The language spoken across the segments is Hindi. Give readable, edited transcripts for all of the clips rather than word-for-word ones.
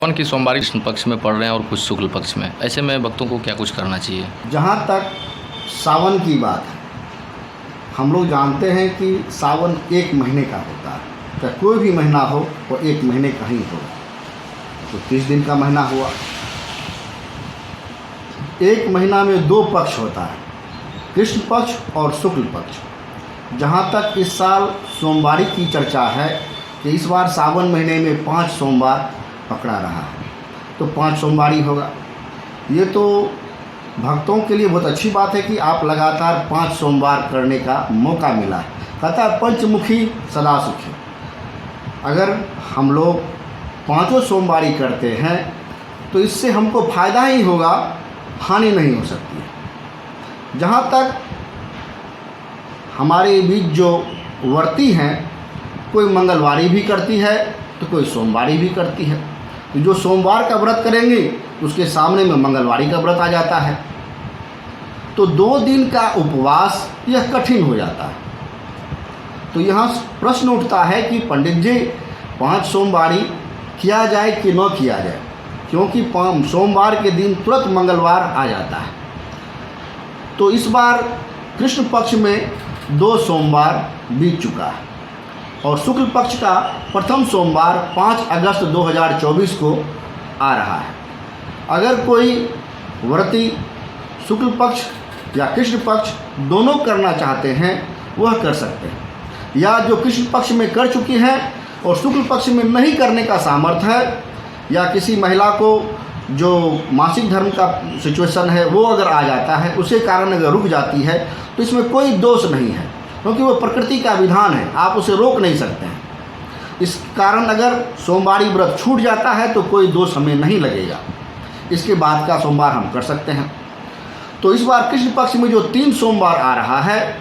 सावन की सोमवारी कृष्ण पक्ष में पड़ रहे हैं और कुछ शुक्ल पक्ष में, ऐसे में भक्तों को क्या कुछ करना चाहिए? जहाँ तक सावन की बात है, हम लोग जानते हैं कि सावन एक महीने का होता है। चाहे कोई भी महीना हो वो एक महीने का ही होगा। तो 30 दिन का महीना हुआ। एक महीना में 2 पक्ष होता है, कृष्ण पक्ष और शुक्ल पक्ष। जहाँ तक इस साल सोमवारी की चर्चा है कि इस बार सावन महीने में 5 सोमवार पकड़ा रहा है, तो 5 सोमवारी होगा। ये तो भक्तों के लिए बहुत अच्छी बात है कि आप लगातार 5 सोमवार करने का मौका मिला है। कहता है पंचमुखी सदा सुखी। अगर हम लोग 5 सोमवारी करते हैं तो इससे हमको फ़ायदा ही होगा, हानि नहीं हो सकती है। जहाँ तक हमारे बीच जो व्रती हैं, कोई मंगलवारी भी करती है तो कोई सोमवारी भी करती है। तो जो सोमवार का व्रत करेंगे उसके सामने में मंगलवारी का व्रत आ जाता है, तो 2 दिन का उपवास यह कठिन हो जाता है। तो यहाँ प्रश्न उठता है कि पंडित जी 5 सोमवारी किया जाए कि न किया जाए, क्योंकि सोमवार के दिन तुरंत मंगलवार आ जाता है। तो इस बार कृष्ण पक्ष में 2 सोमवार बीत चुका है और शुक्ल पक्ष का प्रथम सोमवार 5 अगस्त 2024 को आ रहा है। अगर कोई व्रती शुक्ल पक्ष या कृष्ण पक्ष दोनों करना चाहते हैं वह कर सकते हैं, या जो कृष्ण पक्ष में कर चुकी हैं और शुक्ल पक्ष में नहीं करने का सामर्थ्य है, या किसी महिला को जो मासिक धर्म का सिचुएशन है वो अगर आ जाता है, उसे कारण अगर रुक जाती है, तो इसमें कोई दोष नहीं है, क्योंकि वो प्रकृति का विधान है, आप उसे रोक नहीं सकते हैं। इस कारण अगर सोमवारी व्रत छूट जाता है तो कोई दोष हमें नहीं लगेगा। इसके बाद का सोमवार हम कर सकते हैं। तो इस बार कृष्ण पक्ष में जो 3 सोमवार आ रहा है,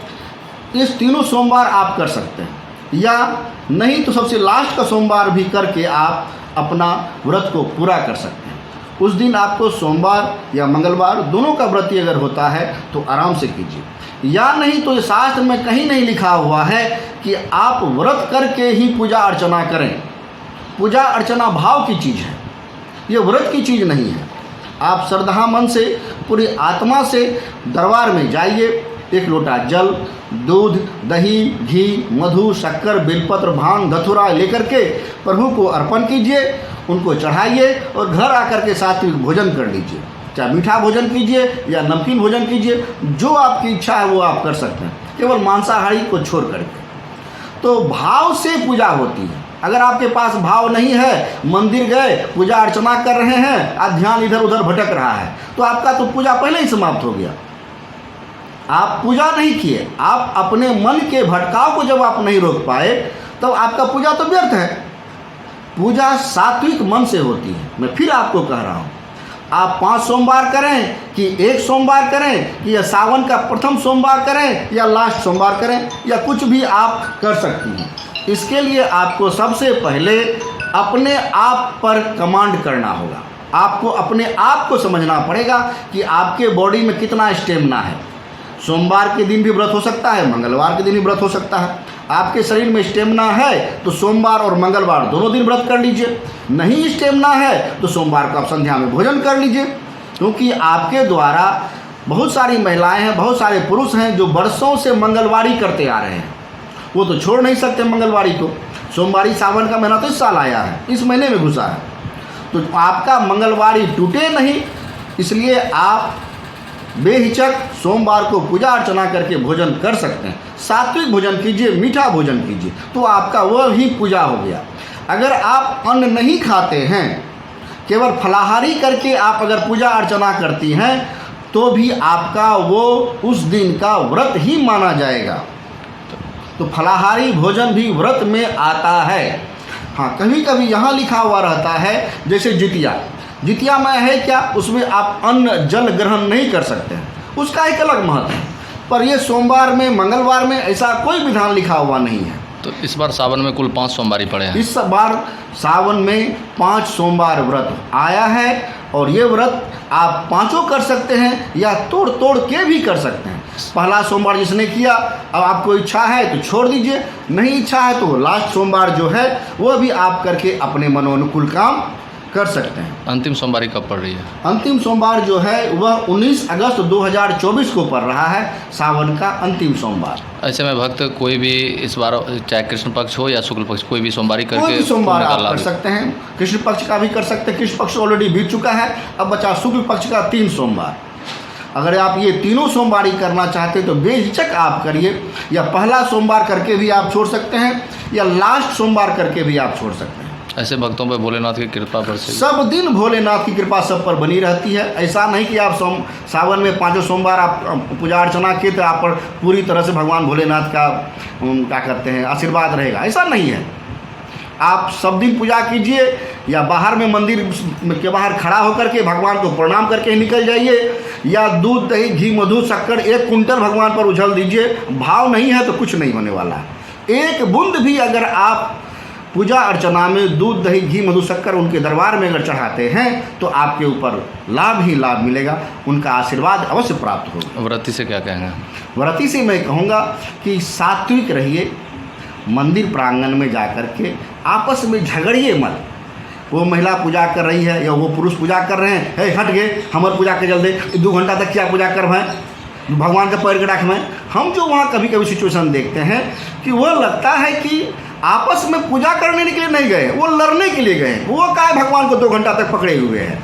इस तीनों सोमवार आप कर सकते हैं, या नहीं तो सबसे लास्ट का सोमवार भी करके आप अपना व्रत को पूरा कर सकते हैं। उस दिन आपको सोमवार या मंगलवार दोनों का व्रत अगर होता है तो आराम से कीजिए, या नहीं तो शास्त्र में कहीं नहीं लिखा हुआ है कि आप व्रत करके ही पूजा अर्चना करें। पूजा अर्चना भाव की चीज़ है, ये व्रत की चीज़ नहीं है। आप श्रद्धा मन से पूरी आत्मा से दरबार में जाइए, 1 लोटा जल, दूध, दही, घी, मधु, शक्कर, बेलपत्र, भांग, धतूरा लेकर के प्रभु को अर्पण कीजिए, उनको चढ़ाइए और घर आकर के सात्विक भोजन कर लीजिए। चाहे मीठा भोजन कीजिए या नमकीन भोजन कीजिए, जो आपकी इच्छा है वो आप कर सकते हैं, केवल मांसाहारी को छोड़ करके। तो भाव से पूजा होती है। अगर आपके पास भाव नहीं है, मंदिर गए, पूजा अर्चना कर रहे हैं, आज ध्यान इधर उधर भटक रहा है, तो आपका तो पूजा पहले ही समाप्त हो गया। आप पूजा नहीं किए, आप अपने मन के भटकाव को जब आप नहीं रोक पाए तब तो आपका पूजा तो व्यर्थ है। पूजा सात्विक मन से होती है। मैं फिर आपको कह रहा हूँ, आप 5 सोमवार करें कि 1 सोमवार करें, कि या सावन का प्रथम सोमवार करें या लास्ट सोमवार करें, या कुछ भी आप कर सकती हैं। इसके लिए आपको सबसे पहले अपने आप पर कमांड करना होगा। आपको अपने आप को समझना पड़ेगा कि आपके बॉडी में कितना स्टेमिना है। सोमवार के दिन भी व्रत हो सकता है, मंगलवार के दिन भी व्रत हो सकता है। आपके शरीर में स्टेमिना है तो सोमवार और मंगलवार दोनों दिन व्रत कर लीजिए। नहीं स्टेमिना है तो सोमवार को आप संध्या में भोजन कर लीजिए, क्योंकि आपके द्वारा बहुत सारी महिलाएं हैं, बहुत सारे पुरुष हैं जो वर्षों से मंगलवारी करते आ रहे हैं। वो तो छोड़ नहीं सकते मंगलवारी को। सोमवारी सावन का महीना तो इस साल आया है, इस महीने में घुसा है, तो आपका मंगलवारी टूटे नहीं। इसलिए आप बेहिचक सोमवार को पूजा अर्चना करके भोजन कर सकते हैं। सात्विक भोजन कीजिए, मीठा भोजन कीजिए, तो आपका वह ही पूजा हो गया। अगर आप अन्न नहीं खाते हैं, केवल फलाहारी करके आप अगर पूजा अर्चना करती हैं, तो भी आपका वो उस दिन का व्रत ही माना जाएगा। तो फलाहारी भोजन भी व्रत में आता है। हाँ, कभी कभी यहाँ लिखा हुआ रहता है, जैसे जितिया में है क्या, उसमें आप अन्न जल ग्रहण नहीं कर सकते हैं, उसका एक अलग महत्व है। पर ये सोमवार में, मंगलवार में ऐसा कोई विधान लिखा हुआ नहीं है। तो इस बार सावन में कुल 5 सोमवारी पड़े हैं। इस बार सावन में 5 सोमवार व्रत आया है, और ये व्रत आप 5 कर सकते हैं या तोड़ तोड़ के भी कर सकते हैं। पहला सोमवार जिसने किया, अब आपको इच्छा है तो छोड़ दीजिए, नहीं इच्छा है तो लास्ट सोमवार जो है वह भी आप करके अपने मनोनुकूल काम कर सकते हैं। अंतिम सोमवारी कब पड़ रही है? अंतिम सोमवार जो है वह 19 अगस्त 2024 को पड़ रहा है, सावन का अंतिम सोमवार। ऐसे में भक्त कोई भी इस बार चाहे कृष्ण पक्ष हो या शुक्ल पक्ष कोई भी सोमवारी करके कोई भी सोमवार पुण्य का आप लाभ कर सकते हैं। कृष्ण पक्ष का भी कर सकते हैं, कृष्ण पक्ष ऑलरेडी बीत चुका है, अब बचा शुक्ल पक्ष का 3 सोमवार। अगर आप ये तीनों सोमवारी करना चाहते हैं तो बेहिचक आप करिए, या पहला सोमवार करके भी आप छोड़ सकते हैं या लास्ट सोमवार करके भी आप छोड़ सकते हैं। ऐसे भक्तों पर भोलेनाथ की कृपा बरसे। सब दिन भोलेनाथ की कृपा सब पर बनी रहती है। ऐसा नहीं कि आप सावन में 5 सोमवार आप पूजा अर्चना किए तो आप पर पूरी तरह से भगवान भोलेनाथ का क्या कहते हैं आशीर्वाद रहेगा, ऐसा नहीं है। आप सब दिन पूजा कीजिए या बाहर में मंदिर के बाहर खड़ा होकर के भगवान को प्रणाम करके निकल जाइए, या दूध दही घी मधु शक्कर 1 कुंटल भगवान पर उछल दीजिए। भाव नहीं है तो कुछ नहीं होने वाला है। एक बूंद भी अगर आप पूजा अर्चना में दूध दही घी मधु शक्कर उनके दरबार में अगर चढ़ाते हैं तो आपके ऊपर लाभ ही लाभ मिलेगा, उनका आशीर्वाद अवश्य प्राप्त होगा। व्रती से क्या कहेंगे? व्रती से मैं कहूँगा कि सात्विक रहिए, मंदिर प्रांगण में जा कर के आपस में झगड़िए मत। वो महिला पूजा कर रही है या वो पुरुष पूजा कर रहे हैं, हे हट गए हमारे पूजा के जल्दी 2 घंटा तक क्या पूजा कर भाई, भगवान का पैर के रख में। हम जो वहाँ कभी कभी सिचुएशन देखते हैं कि वो लगता है कि आपस में पूजा करने के लिए नहीं गए, वो लड़ने के लिए गए। वो काहे भगवान को 2 घंटा तक पकड़े हुए हैं,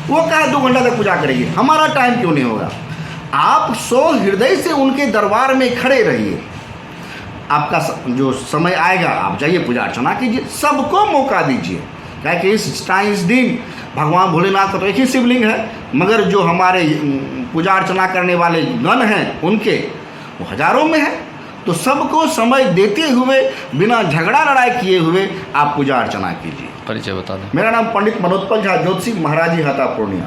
वो काहे 2 घंटा तक पूजा करेंगे, हमारा टाइम क्यों नहीं होगा। आप सो हृदय से उनके दरबार में खड़े रहिए, आपका जो समय आएगा आप जाइए पूजा अर्चना कीजिए, सबको मौका दीजिए। क्या कि इस दिन भगवान भोलेनाथ का तो एक ही शिवलिंग है, मगर जो हमारे पूजा अर्चना करने वाले गण हैं उनके वो हजारों में है। तो सबको समय देते हुए बिना झगड़ा लड़ाई किए हुए आप पूजा अर्चना कीजिए। परिचय बता दें। मेरा नाम पंडित मनोत्पल झा, ज्योतिषी महाराजी हाता पूर्णिया।